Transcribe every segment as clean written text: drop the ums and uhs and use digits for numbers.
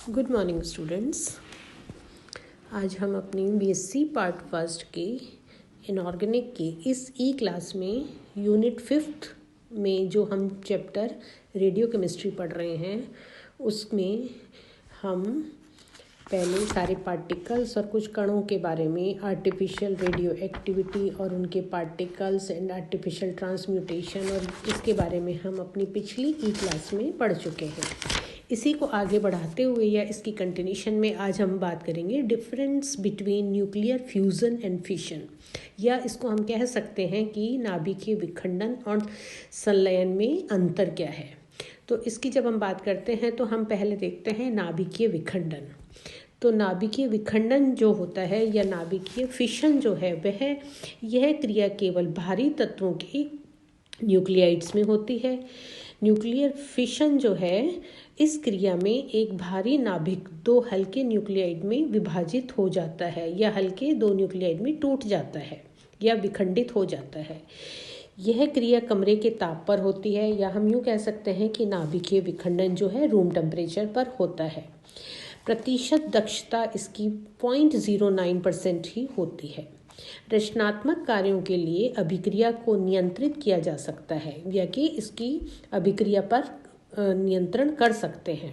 Good morning students. आज हम अपनी बीएससी पार्ट फर्स्ट के इनऑर्गेनिक के इस ई क्लास में यूनिट 5th में जो हम चैप्टर रेडियो केमिस्ट्री पढ़ रहे हैं उसमें हम पहले सारे पार्टिकल्स और कुछ कणों के बारे में आर्टिफिशियल रेडियो एक्टिविटी और उनके पार्टिकल्स एंड आर्टिफिशियल ट्रांसम्यूटेशन और इसके बारे में हम अपनी पिछली ई क्लास में पढ़ चुके हैं। इसी को आगे बढ़ाते हुए या इसकी कंटिन्यूशन में आज हम बात करेंगे difference between nuclear fusion and fission, या इसको हम कह सकते हैं कि नाभिकीय विखंडन और संलयन में अंतर क्या है। तो इसकी जब हम बात करते हैं तो हम पहले देखते हैं नाभिकीय विखंडन। तो नाभिकीय विखंडन जो होता है या नाभिकीय फिशन जो है वह यह क्रिया केवल भारी तत्वों के न्यूक्लियाइड्स में होती है। न्यूक्लियर फिशन जो है इस क्रिया में एक भारी नाभिक दो हल्के न्यूक्लियाइड में विभाजित हो जाता है या हल्के दो न्यूक्लियाइड में टूट जाता है या विखंडित हो जाता है। यह क्रिया कमरे के ताप पर होती है, या हम यूँ कह सकते हैं कि नाभिकीय विखंडन जो है रूम टेम्परेचर पर होता है। प्रतिशत दक्षता इसकी 0.09% ही होती है। रचनात्मक कार्यों के लिए अभिक्रिया को नियंत्रित किया जा सकता है या कि इसकी अभिक्रिया पर नियंत्रण कर सकते हैं।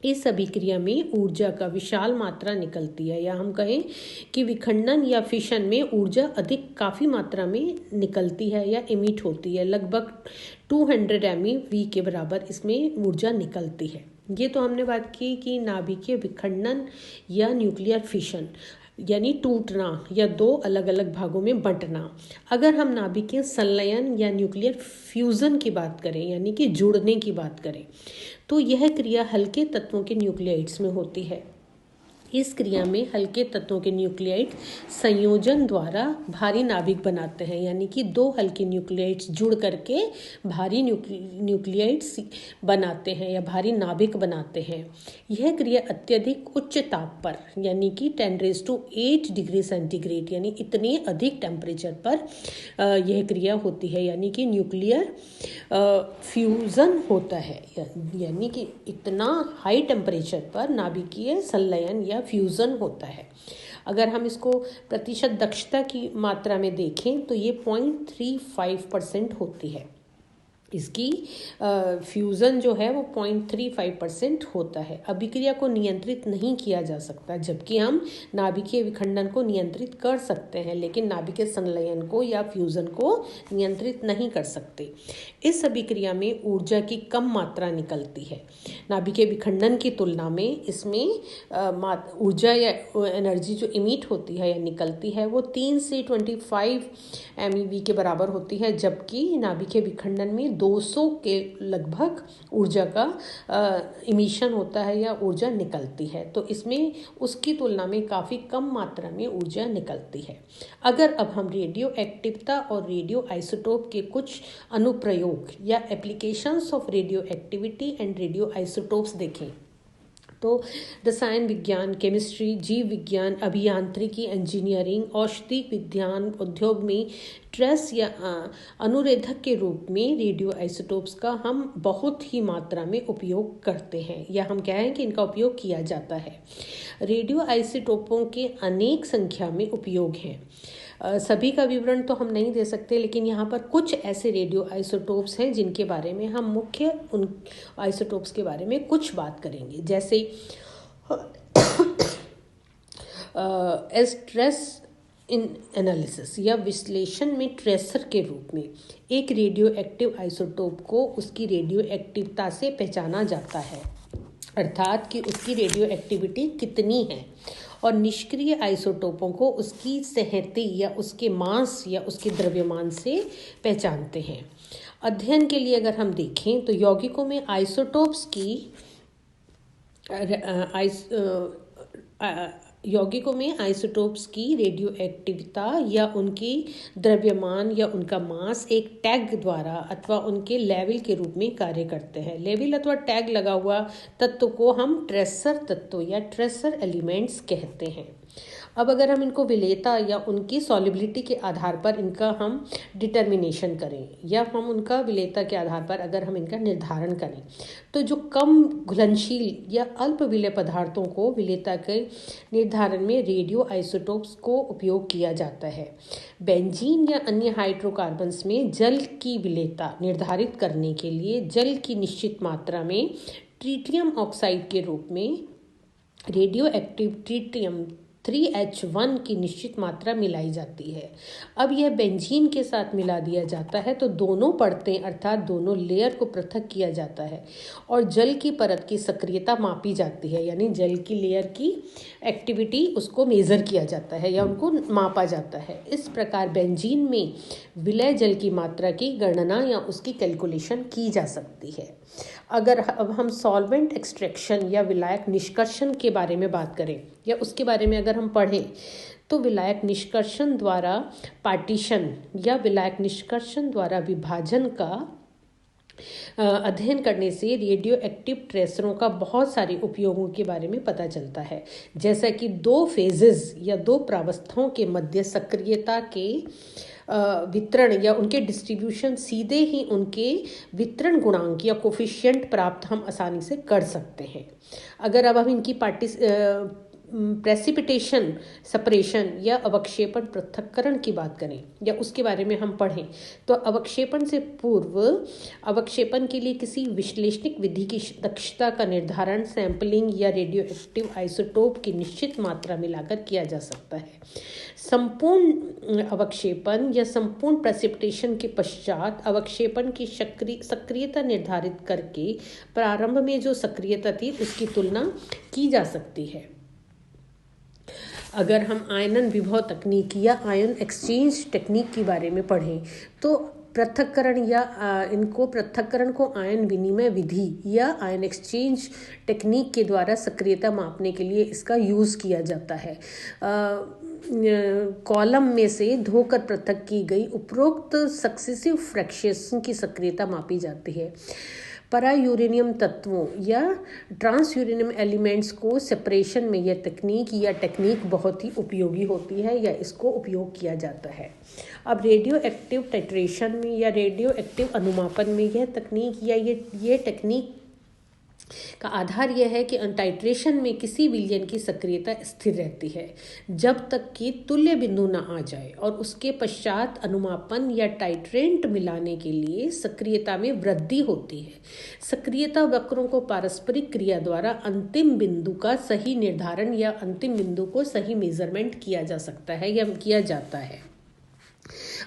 इस अभिक्रिया में ऊर्जा का विशाल मात्रा निकलती है, या हम कहें कि विखंडन या फिशन में ऊर्जा काफ़ी मात्रा में निकलती है या इमिट होती है। लगभग 200 MeV के बराबर इसमें ऊर्जा निकलती है। ये तो हमने बात की कि नाभिकीय विखंडन या न्यूक्लियर फिशन यानी टूटना या दो अलग अलग भागों में बंटना। अगर हम नाभिकीय संलयन या न्यूक्लियर फ्यूज़न की बात करें यानी कि जुड़ने की बात करें तो यह क्रिया हल्के तत्वों के न्यूक्लियाइड्स में होती है। इस क्रिया में हल्के तत्वों के न्यूक्लियाइड संयोजन द्वारा भारी नाभिक बनाते हैं, यानी कि दो हल्के न्यूक्लियाइड्स जुड़ करके भारी न्यूक्लियाइड्स बनाते हैं या भारी नाभिक बनाते हैं। यह क्रिया अत्यधिक उच्च ताप पर यानी कि 10⁸ डिग्री सेंटीग्रेड यानी इतने अधिक टेम्परेचर पर यह क्रिया होती है, यानी कि न्यूक्लियर फ्यूज़न होता है, यानी कि इतना हाई टेम्परेचर पर नाभिकीय संलयन या फ्यूज़न होता है। अगर हम इसको प्रतिशत दक्षता की मात्रा में देखें तो ये 0.35% होती है। इसकी फ्यूज़न जो है वो 0.35% होता है। अभिक्रिया को नियंत्रित नहीं किया जा सकता, जबकि हम नाभिकीय विखंडन को नियंत्रित कर सकते हैं, लेकिन नाभिकीय संलयन को या फ्यूज़न को नियंत्रित नहीं कर सकते। इस अभिक्रिया में ऊर्जा की कम मात्रा निकलती है। नाभिकीय विखंडन की तुलना में इसमें ऊर्जा या एनर्जी जो इमिट होती है या निकलती है वो 3 से 25 MeV के बराबर होती है, जबकि नाभिकीय विखंडन में 200 के लगभग ऊर्जा का इमिशन होता है या ऊर्जा निकलती है। तो इसमें उसकी तुलना में काफ़ी कम मात्रा में ऊर्जा निकलती है। अगर अब हम रेडियो एक्टिवता और रेडियो आइसोटोप के कुछ अनुप्रयोग या applications of radio activity and radio isotopes देखें तो रसायन विज्ञान, केमिस्ट्री, जीव विज्ञान, अभियांत्रिकी, इंजीनियरिंग, औषधि विज्ञान, उद्योग में ट्रेस या अनुरेधक के रूप में रेडियो आइसोटोप्स का हम बहुत ही मात्रा में उपयोग करते हैं, या हम कहें कि इनका उपयोग किया जाता है। रेडियो आइसोटोपों के अनेक संख्या में उपयोग हैं। सभी का विवरण तो हम नहीं दे सकते, लेकिन यहाँ पर कुछ ऐसे रेडियो आइसोटोप्स हैं जिनके बारे में हम मुख्य उन आइसोटोप्स के बारे में कुछ बात करेंगे। जैसे स्ट्रेस इन एनालिसिस या विश्लेषण में ट्रेसर के रूप में एक रेडियो एक्टिव आइसोटोप को उसकी रेडियो एक्टिवता से पहचाना जाता है, अर्थात कि उसकी रेडियो एक्टिविटी कितनी है, और निष्क्रिय आइसोटोपों को उसकी सहती या उसके मास या उसके द्रव्यमान से पहचानते हैं। अध्ययन के लिए अगर हम देखें तो यौगिकों में आइसोटोप्स की रेडियो एक्टिविता या उनकी द्रव्यमान या उनका मास एक टैग द्वारा अथवा उनके लेवल के रूप में कार्य करते हैं। लेवल अथवा टैग लगा हुआ तत्व को हम ट्रेसर तत्व या ट्रेसर एलिमेंट्स कहते हैं। अब अगर हम इनको विलेयता या उनकी सॉल्युबिलिटी के आधार पर इनका हम डिटर्मिनेशन करें या हम उनका विलेयता के आधार पर अगर हम इनका निर्धारण करें, तो जो कम घुलनशील या अल्प विलेय पदार्थों को विलेयता के निर्धारण में रेडियो आइसोटोप्स को उपयोग किया जाता है। बेंजीन या अन्य हाइड्रोकार्बन्स में जल की विलेयता निर्धारित करने के लिए जल की निश्चित मात्रा में ट्रीटियम ऑक्साइड के रूप में रेडियो एक्टिव ट्रीटियम 3H1 की निश्चित मात्रा मिलाई जाती है। अब यह बेंजीन के साथ मिला दिया जाता है तो दोनों परतें अर्थात दोनों लेयर को पृथक किया जाता है और जल की परत की सक्रियता मापी जाती है, यानी जल की लेयर की एक्टिविटी उसको मेज़र किया जाता है या उनको मापा जाता है। इस प्रकार बेंजीन में विलय जल की मात्रा की गणना या उसकी कैलकुलेशन की जा सकती है। अगर अब हम सॉल्वेंट एक्सट्रैक्शन या विलायक निष्कर्षण के बारे में बात करें या उसके बारे में अगर हम पढ़ें, तो विलायक निष्कर्षण द्वारा पार्टीशन या विलायक निष्कर्षण द्वारा विभाजन का अध्ययन करने से रेडियो एक्टिव ट्रेसरों का बहुत सारे उपयोगों के बारे में पता चलता है, जैसा कि दो फेजेस या दो प्रावस्थाओं के मध्य सक्रियता के वितरण या उनके डिस्ट्रीब्यूशन सीधे ही उनके वितरण गुणांक या कोफिशिएंट प्राप्त हम आसानी से कर सकते हैं। अगर अब हम इनकी प्रेसिपिटेशन सेपरेशन या अवक्षेपण पृथक्करण की बात करें या उसके बारे में हम पढ़ें, तो अवक्षेपण से पूर्व अवक्षेपण के लिए किसी विश्लेषणिक विधि की दक्षता का निर्धारण सैंपलिंग या रेडियो एक्टिव आइसोटोप की निश्चित मात्रा मिलाकर किया जा सकता है। संपूर्ण अवक्षेपण या संपूर्ण प्रेसिपिटेशन के पश्चात अवक्षेपण की सक्रियता निर्धारित करके प्रारंभ में जो सक्रियता थी उसकी तुलना की जा सकती है। अगर हम आयनन विभव तकनीक या आयन एक्सचेंज टेक्निक के बारे में पढ़ें, तो पृथक्करण या इनको पृथक्करण को आयन विनिमय विधि या आयन एक्सचेंज टेक्निक के द्वारा सक्रियता मापने के लिए इसका यूज़ किया जाता है। कॉलम में से धोकर पृथक की गई उपरोक्त सक्सेसिव फ्रैक्शंस की सक्रियता मापी जाती है। परा यूरेनियम तत्वों या ट्रांस यूरेनियम एलिमेंट्स को सेपरेशन में यह टेक्निक बहुत ही उपयोगी होती है या इसको उपयोग किया जाता है। अब रेडियो एक्टिव टाइट्रेशन में या रेडियो एक्टिव अनुमापन में यह तकनीक या ये टेक्निक का आधार यह है कि टाइट्रेशन में किसी विलयन की सक्रियता स्थिर रहती है जब तक कि तुल्य बिंदु न आ जाए और उसके पश्चात अनुमापन या टाइट्रेंट मिलाने के लिए सक्रियता में वृद्धि होती है। सक्रियता वक्रों को पारस्परिक क्रिया द्वारा अंतिम बिंदु का सही निर्धारण या अंतिम बिंदु को सही मेजरमेंट किया जा सकता है या किया जाता है।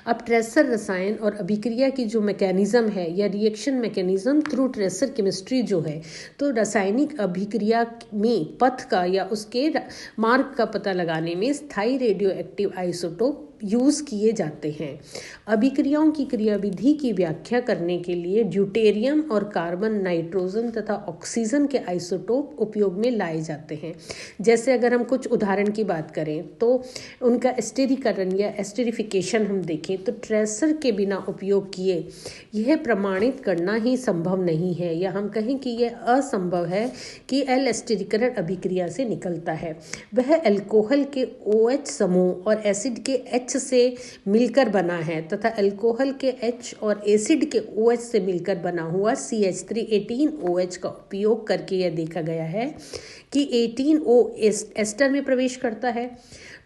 अब ट्रेसर रसायन और अभिक्रिया की जो मैकेनिज्म है या reaction mechanism through tracer chemistry जो है, तो रासायनिक अभिक्रिया में पथ का या उसके मार्ग का पता लगाने में स्थायी रेडियो एक्टिव आइसोटोप यूज़ किए जाते हैं। अभिक्रियाओं की क्रियाविधि की व्याख्या करने के लिए ड्यूटेरियम और कार्बन, नाइट्रोजन तथा ऑक्सीजन के आइसोटोप उपयोग में लाए जाते हैं। जैसे अगर हम कुछ उदाहरण की बात करें तो उनका स्टेरीकरण या एस्टेरिफिकेशन हम देखें तो ट्रेसर के बिना उपयोग किए यह प्रमाणित करना ही संभव नहीं है, या हम कहें कि यह असंभव है कि एस्टेरीकरण अभिक्रिया से निकलता है। वह अल्कोहल के OH समूह और एसिड के H से मिलकर बना है तथा अल्कोहल के H और एसिड के OH से मिलकर बना हुआ CH3 18OH का उपयोग करके यह देखा गया है कि 18O एस्टर में प्रवेश करता है,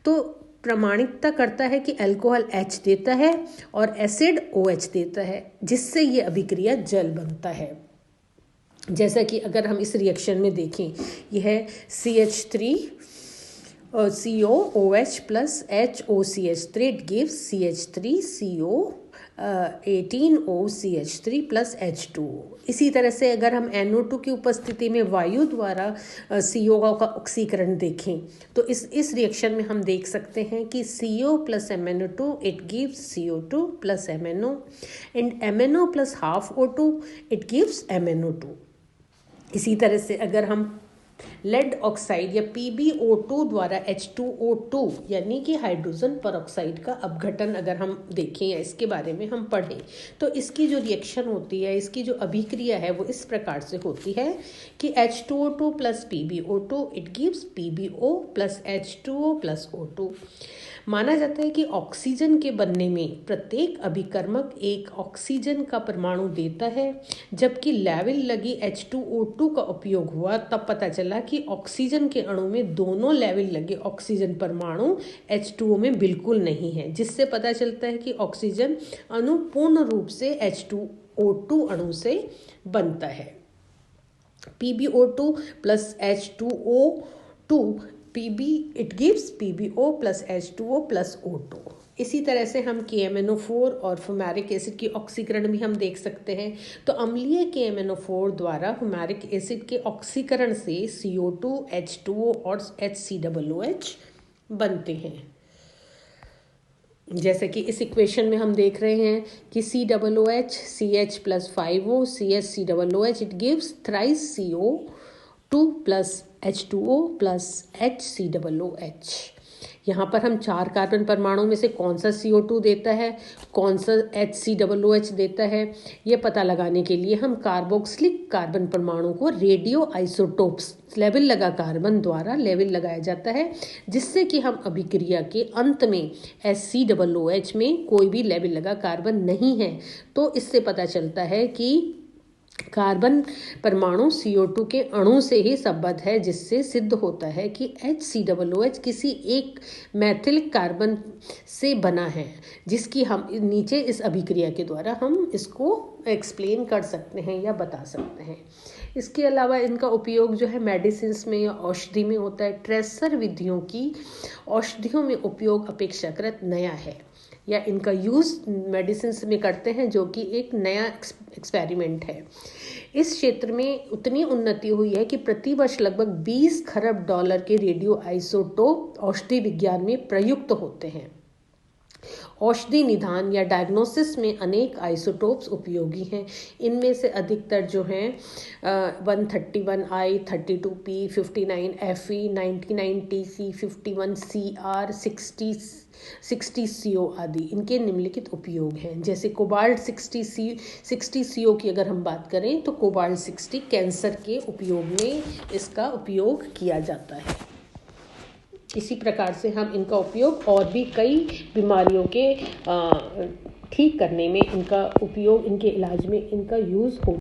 तो प्रमाणिकता करता है कि अल्कोहल H देता है और एसिड OH देता है, जिससे ये अभिक्रिया जल बनता है। जैसा कि अगर हम इस रिएक्शन में देखें, यह CH3 COOH plus HOCH3, it gives CH3CO 18OCH3 plus H2O। इसी तरह से अगर हम NO2 की उपस्थिति में वायु द्वारा CO का ऑक्सीकरण देखें तो इस रिएक्शन में हम देख सकते हैं कि CO plus MnO2 it gives CO2 plus MnO and MnO plus half O2 it gives MnO2। इसी तरह से अगर हम लेड ऑक्साइड या PbO2 द्वारा H2O2 यानी कि हाइड्रोजन परऑक्साइड का अपघटन अगर हम देखें या इसके बारे में हम पढ़ें तो इसकी जो रिएक्शन होती है, इसकी जो अभिक्रिया है वो इस प्रकार से होती है कि H2O2 plus PbO2 it gives PbO plus H2O plus O2। माना जाता है कि ऑक्सीजन के बनने में प्रत्येक अभिकर्मक एक ऑक्सीजन का परमाणु देता है। जबकि लेवल लगी H2O2 का उपयोग हुआ तब पता चला कि ऑक्सीजन के अणु में दोनों लेवल लगे ऑक्सीजन परमाणु H2O में बिल्कुल नहीं है, जिससे पता चलता है कि ऑक्सीजन अणु पूर्ण रूप से H2O2 अणु से बनता है। PbO2 plus H2O2 it gives PbO plus H2O plus O2। इसी तरह से हम KMnO4 और फ्यूमेरिक एसिड की ऑक्सीकरण भी हम देख सकते हैं। तो अम्लीय KMnO4 द्वारा फ्यूमेरिक एसिड के ऑक्सीकरण से CO2, H2O और HCOOH बनते हैं। जैसे कि इस इक्वेशन में हम देख रहे हैं कि COOH CH plus 5O CH it gives thrice CO2 plus H2O plus HCOOH। यहाँ पर हम 4 कार्बन परमाणु में से कौन सा CO2 देता है, कौन सा HCOOH देता है, ये पता लगाने के लिए हम कार्बोक्सिलिक कार्बन परमाणु को रेडियो आइसोटोप्स लेवल लगा कार्बन द्वारा लेवल लगाया जाता है, जिससे कि हम अभिक्रिया के अंत में HCOOH में कोई भी लेवल लगा कार्बन नहीं है। तो इससे पता चलता है कि कार्बन परमाणु CO2 के अणु से ही संबद्ध है, जिससे सिद्ध होता है कि HCOOH किसी एक मैथिलिक कार्बन से बना है, जिसकी हम नीचे इस अभिक्रिया के द्वारा हम इसको एक्सप्लेन कर सकते हैं या बता सकते हैं। इसके अलावा इनका उपयोग जो है मेडिसिन्स में या औषधि में होता है। ट्रेसर विधियों की औषधियों में उपयोग अपेक्षाकृत नया है, या इनका यूज़ मेडिसिन्स में करते हैं, जो कि एक नया एक्सपेरिमेंट है। इस क्षेत्र में उतनी उन्नति हुई है कि प्रतिवर्ष लगभग 20 खरब डॉलर के रेडियो आइसोटोप औषधि विज्ञान में प्रयुक्त होते हैं। औषधि निदान या डायग्नोसिस में अनेक आइसोटोप्स उपयोगी हैं। इनमें से अधिकतर जो हैं 131I, 32P, 59Fe, 99Tc, 51Cr, 60CO आदि इनके निम्नलिखित उपयोग हैं। जैसे कोबाल्ट 60CO की अगर हम बात करें तो कोबाल्ट 60 कैंसर के उपयोग में इसका उपयोग किया जाता है। इसी प्रकार से हम इनका उपयोग और भी कई बीमारियों के ठीक करने में इनका उपयोग, इनके इलाज में इनका यूज़ हो